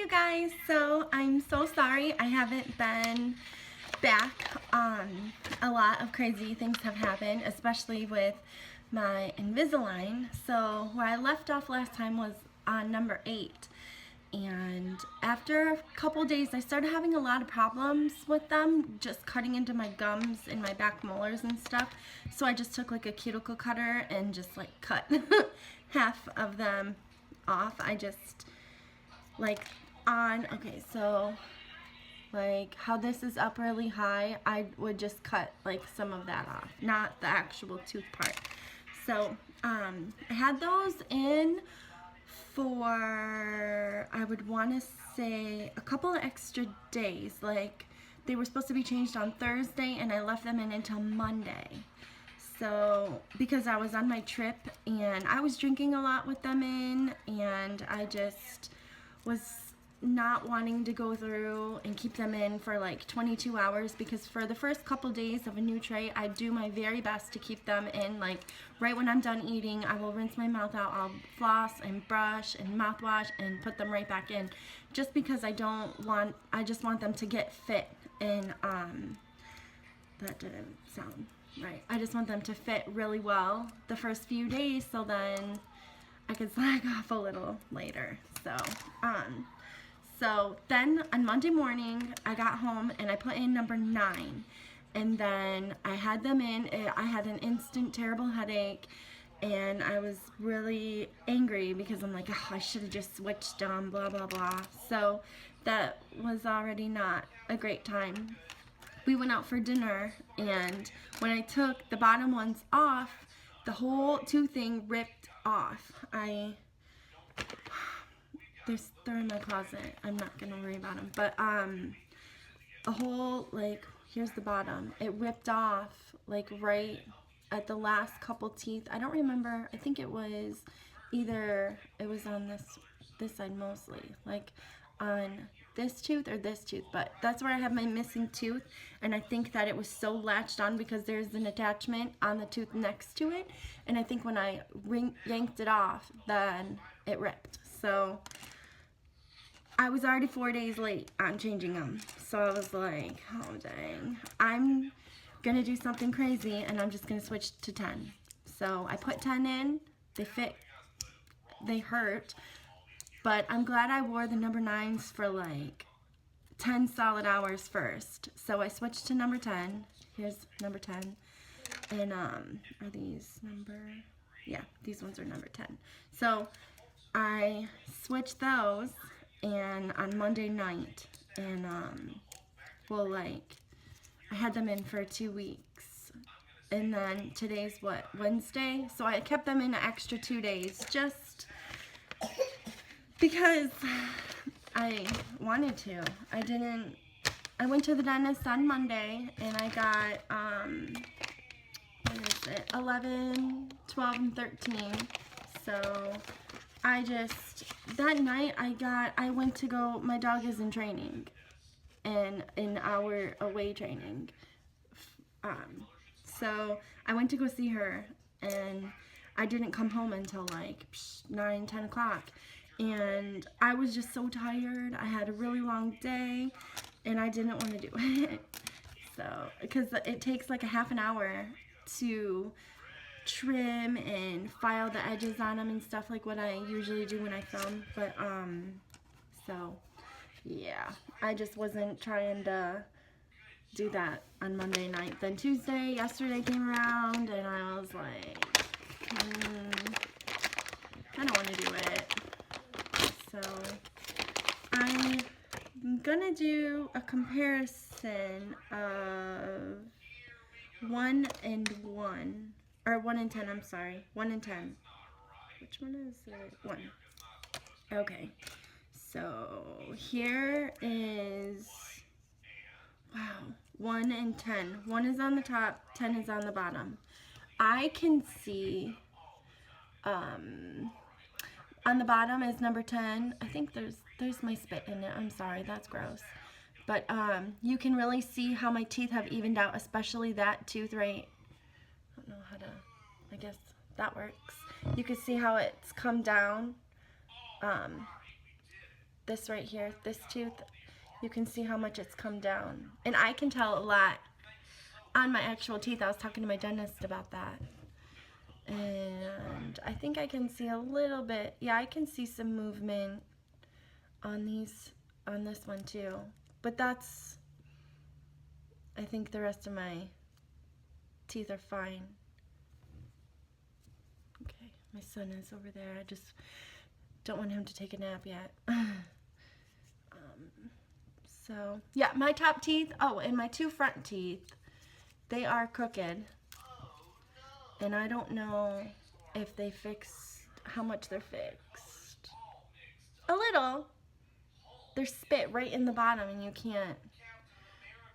you guys. So I'm so sorry I haven't been back. A lot of crazy things have happened, especially with my Invisalign. So where I left off last time was on number 8. And after a couple days, I started having a lot of problems with them, just cutting into my gums and my back molars and stuff. So I just took like a cuticle cutter and just like cut half of them off. I just okay, so like how this is up really high, I would just cut like some of that off, not the actual tooth part. So I had those in for, I would want to say, a couple of extra days. Like they were supposed to be changed on Thursday and I left them in until Monday. So because I was on my trip and I was drinking a lot with them in, and I just was not wanting to go through and keep them in for like 22 hours, because for the first couple days of a new tray, I do my very best to keep them in. Like right when I'm done eating, I will rinse my mouth out, I'll floss and brush and mouthwash and put them right back in, just because I just want them to get fit. And that didn't sound right. I just want them to fit really well the first few days, so then I could slack off a little later. So then on Monday morning, I got home and I put in number 9. And then I had them in. I had an instant terrible headache. And I was really angry because I'm like, oh, I should have just switched them, blah, blah, blah. So that was already not a great time. We went out for dinner, and when I took the bottom ones off, the whole tooth thing ripped off. They're in my closet. I'm not gonna worry about them. But a whole, like, here's the bottom. It ripped off like right at the last couple teeth. I don't remember. I think it was on this side mostly, like on this tooth or this tooth, but that's where I have my missing tooth. And I think that it was so latched on because there's an attachment on the tooth next to it, and I think when I yanked it off, then it ripped. So I was already 4 days late on changing them, so I was like, oh dang, I'm gonna do something crazy and I'm just gonna switch to 10. So I put 10 in. They fit, they hurt, but I'm glad I wore the number 9s for like 10 solid hours first. So I switched to number 10. Here's number 10. And are these number? Yeah, these ones are number 10. So I switched those and on Monday night, and I had them in for 2 weeks, and then today's what, Wednesday? So I kept them in an extra 2 days just because I wanted to. I went to the dentist on Monday and I got, what is it, 11, 12, and 13. So that night I went to go, my dog is in training, and in our away training. So I went to go see her, and I didn't come home until like 9, 10 o'clock. And I was just so tired. I had a really long day, and I didn't want to do it. So, because it takes like a half an hour to trim and file the edges on them and stuff, like what I usually do when I film. But so yeah, I just wasn't trying to do that on Monday night. Then yesterday came around, and I was like, I don't want to do it. So I'm gonna do a comparison of 1 and 1. Or 1 and 10, I'm sorry. 1 and 10. Which one is it? 1. Okay. So here is, wow, 1 and 10. 1 is on the top, 10 is on the bottom. I can see, on the bottom is number 10. I think there's my spit in it. I'm sorry, that's gross. But you can really see how my teeth have evened out, especially that tooth right. I don't know how to, I guess that works. You can see how it's come down this right here, this tooth, you can see how much it's come down. And I can tell a lot on my actual teeth. I was talking to my dentist about that. And I think I can see a little bit. Yeah, I can see some movement on this one too. But that's, I think the rest of my teeth are fine. Okay, my son is over there. I just don't want him to take a nap yet. So, yeah, my top teeth, oh, and my two front teeth, they are crooked. And I don't know if they fixed, how much they're fixed. A little. They're spit right in the bottom and you can't,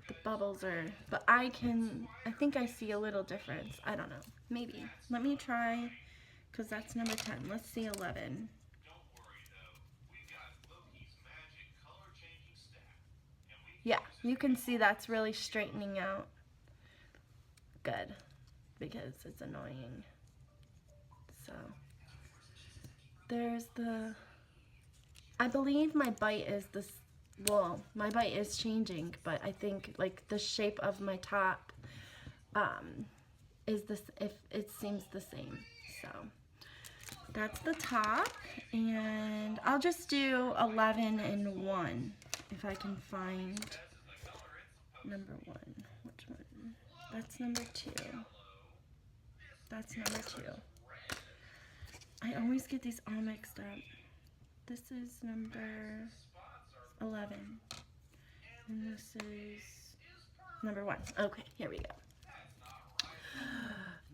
the bubbles are, but I think I see a little difference. I don't know, maybe. Let me try, because that's number 10. Let's see 11. Yeah, you can see that's really straightening out. Good, because it's annoying. So, there's the, I believe my bite is this, well, my bite is changing, but I think like the shape of my top is this, if it seems the same. So, that's the top, and I'll just do 11 and 1 if I can find number 1. Which one? That's number 2. That's number 2. I always get these all mixed up. This is number 11. And this is number 1. Okay, here we go.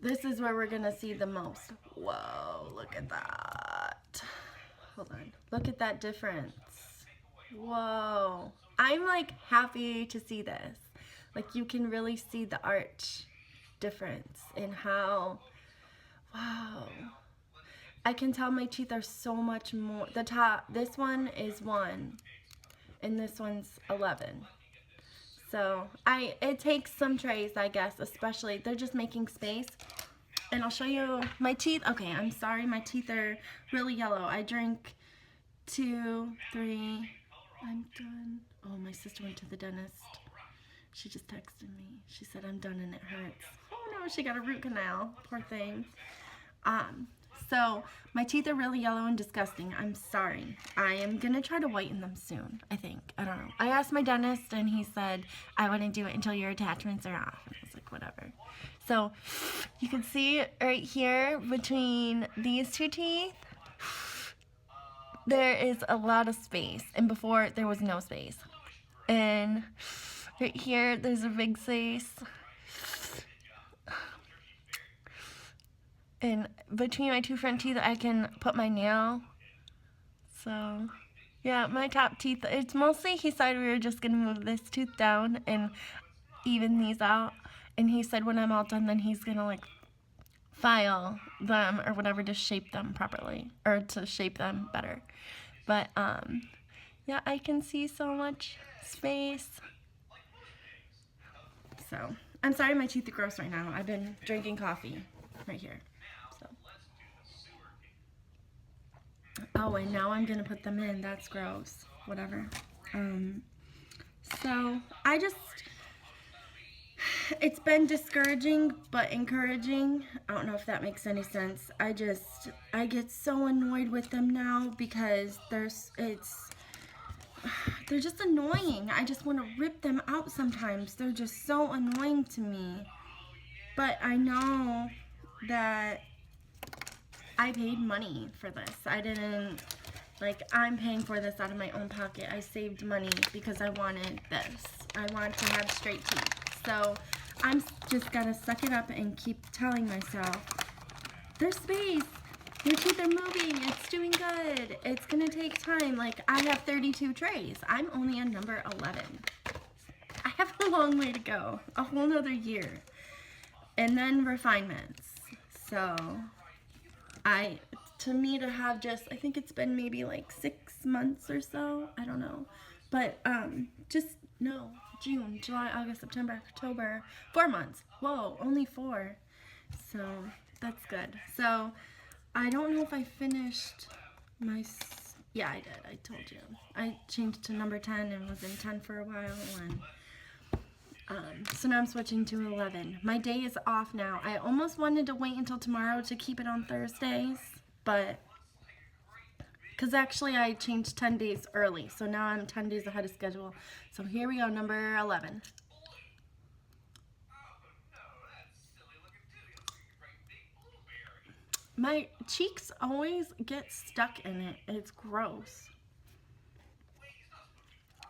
This is where we're gonna see the most. Whoa, look at that. Hold on. Look at that difference. Whoa. I'm like happy to see this. Like you can really see the arch difference in how, wow. I can tell my teeth are so much more, the top, this one is 1 and this one's 11. So it takes some trays, I guess, especially, they're just making space. And I'll show you my teeth. Okay, I'm sorry, my teeth are really yellow. I drank 2, 3, I'm done. Oh, my sister went to the dentist. She just texted me. She said, I'm done and it hurts. Oh no, she got a root canal, poor thing. So my teeth are really yellow and disgusting. I'm sorry. I am gonna try to whiten them soon, I think. I don't know. I asked my dentist and he said I wouldn't do it until your attachments are off. And I was like, whatever. So you can see right here between these two teeth, there is a lot of space. And before there was no space. And right here, there's a big space. And between my two front teeth, I can put my nail. So, yeah, my top teeth, it's mostly, he said we were just going to move this tooth down and even these out. And he said when I'm all done, then he's going to, like, file them or whatever to shape them properly. Or to shape them better. But, yeah, I can see so much space. So, I'm sorry my teeth are gross right now. I've been drinking coffee right here. Oh, and now I'm going to put them in. That's gross. Whatever. So, it's been discouraging, but encouraging. I don't know if that makes any sense. I get so annoyed with them now because they're just annoying. I just want to rip them out sometimes. They're just so annoying to me. But I know that I paid money for this. I didn't, like, I'm paying for this out of my own pocket. I saved money because I wanted this. I wanted to have straight teeth. So I'm just gotta suck it up and keep telling myself, there's space. Your teeth are moving. It's doing good. It's gonna take time. Like, I have 32 trays. I'm only on number 11. I have a long way to go. A whole nother year. And then refinements. So to me to have just, I think it's been maybe like 6 months or so, I don't know, but June, July, August, September, October, 4 months. Whoa, only 4. So that's good. So I don't know if I finished my, Yeah, I did. I told you. I changed to number 10 and was in 10 for a while. And so now I'm switching to 11. My day is off now. I almost wanted to wait until tomorrow to keep it on Thursdays, but because actually I changed 10 days early, so now I'm 10 days ahead of schedule. So here we go, number 11. My cheeks always get stuck in it. It's gross.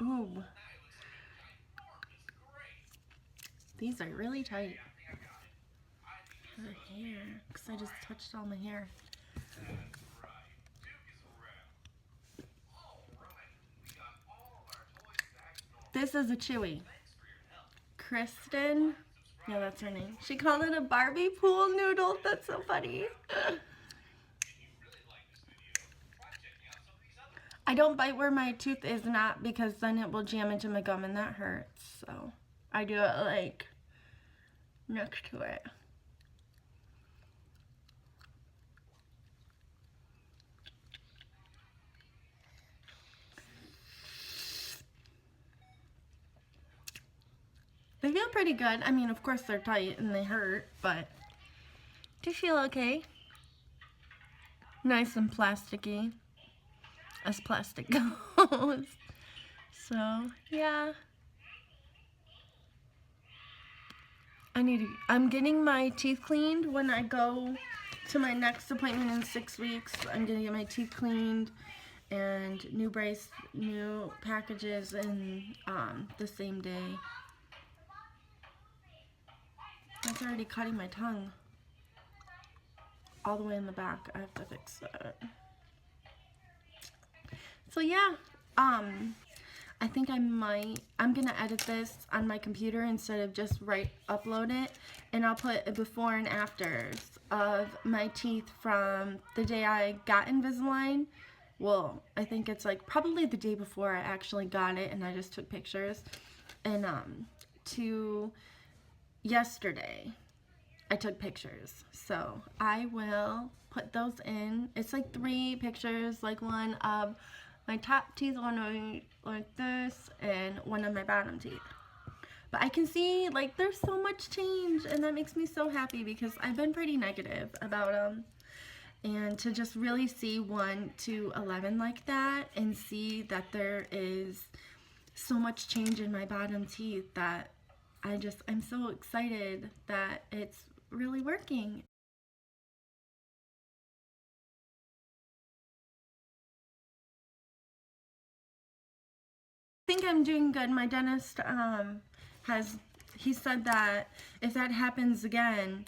Ooh. These are really tight. Her hair, because I just touched all my hair. This is a Chewy. Kristen, yeah, that's her name. She called it a Barbie pool noodle. That's so funny. I don't bite where my tooth is not, because then it will jam into my gum and that hurts. So I do it like next to it. They feel pretty good. I mean, of course they're tight and they hurt, but do you feel okay? Nice and plasticky, as plastic goes. So, yeah. I'm getting my teeth cleaned when I go to my next appointment in 6 weeks. I'm gonna get my teeth cleaned and new packages in the same day. That's already cutting my tongue all the way in the back. I have to fix that. So yeah, I think I'm gonna edit this on my computer instead of just upload it, and I'll put before and afters of my teeth from the day I got Invisalign. Well, I think it's like probably the day before I actually got it and I just took pictures, and to yesterday I took pictures. So I will put those in. It's like 3 pictures, like one of my top teeth, one like this, and one of my bottom teeth. But I can see like there's so much change, and that makes me so happy because I've been pretty negative about them. And to just really see 1 to 11 like that, and see that there is so much change in my bottom teeth, that I'm so excited that it's really working. I think I'm doing good. My dentist he said that if that happens again,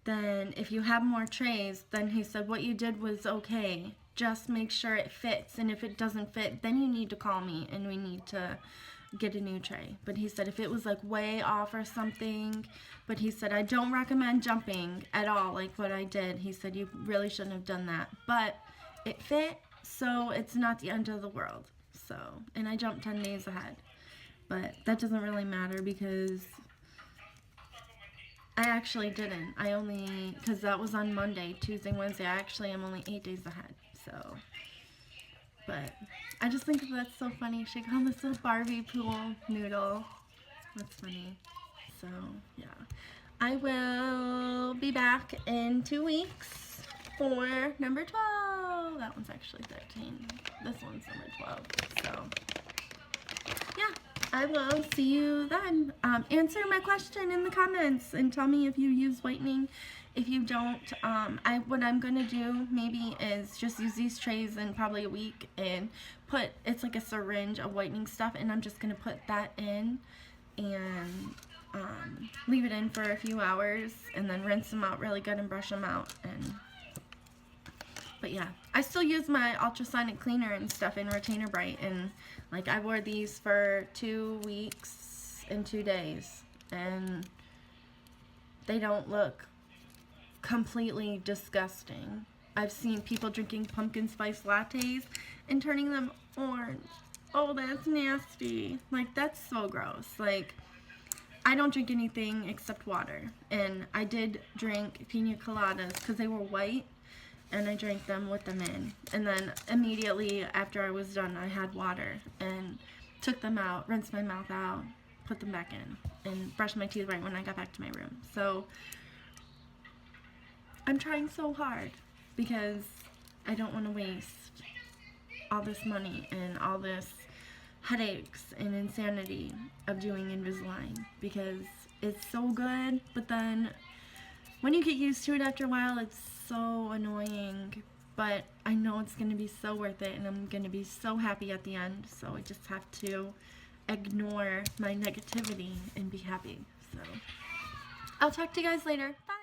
then if you have more trays, then he said what you did was okay. Just make sure it fits, and if it doesn't fit, then you need to call me and we need to get a new tray. But he said if it was like way off or something, but he said I don't recommend jumping at all like what I did. He said you really shouldn't have done that, but it fit, so it's not the end of the world. So, and I jumped 10 days ahead, but that doesn't really matter because I actually didn't. Because that was on Monday, Tuesday, Wednesday. I actually am only 8 days ahead. So, but I just think that's so funny. She called this a Barbie pool noodle. That's funny. So, yeah. I will be back in 2 weeks for number 12. That one's actually 13. This one's number 12. So, yeah. I will see you then. Answer my question in the comments and tell me if you use whitening. If you don't, what I'm going to do maybe is just use these trays in probably a week and it's like a syringe of whitening stuff, and I'm just going to put that in and leave it in for a few hours and then rinse them out really good and brush them out. But yeah, I still use my ultrasonic cleaner and stuff in Retainer Bright, and like I wore these for 2 weeks and 2 days, and they don't look completely disgusting. I've seen people drinking pumpkin spice lattes and turning them orange. Oh, that's nasty. Like, that's so gross. Like, I don't drink anything except water, and I did drink pina coladas because they were white, and I drank them with them in. And then immediately after I was done, I had water and took them out, rinsed my mouth out, put them back in, and brushed my teeth right when I got back to my room. So I'm trying so hard because I don't want to waste all this money and all this headaches and insanity of doing Invisalign, because it's so good, but then when you get used to it after a while, it's so annoying. But I know it's going to be so worth it, and I'm going to be so happy at the end. So I just have to ignore my negativity and be happy. So I'll talk to you guys later. Bye.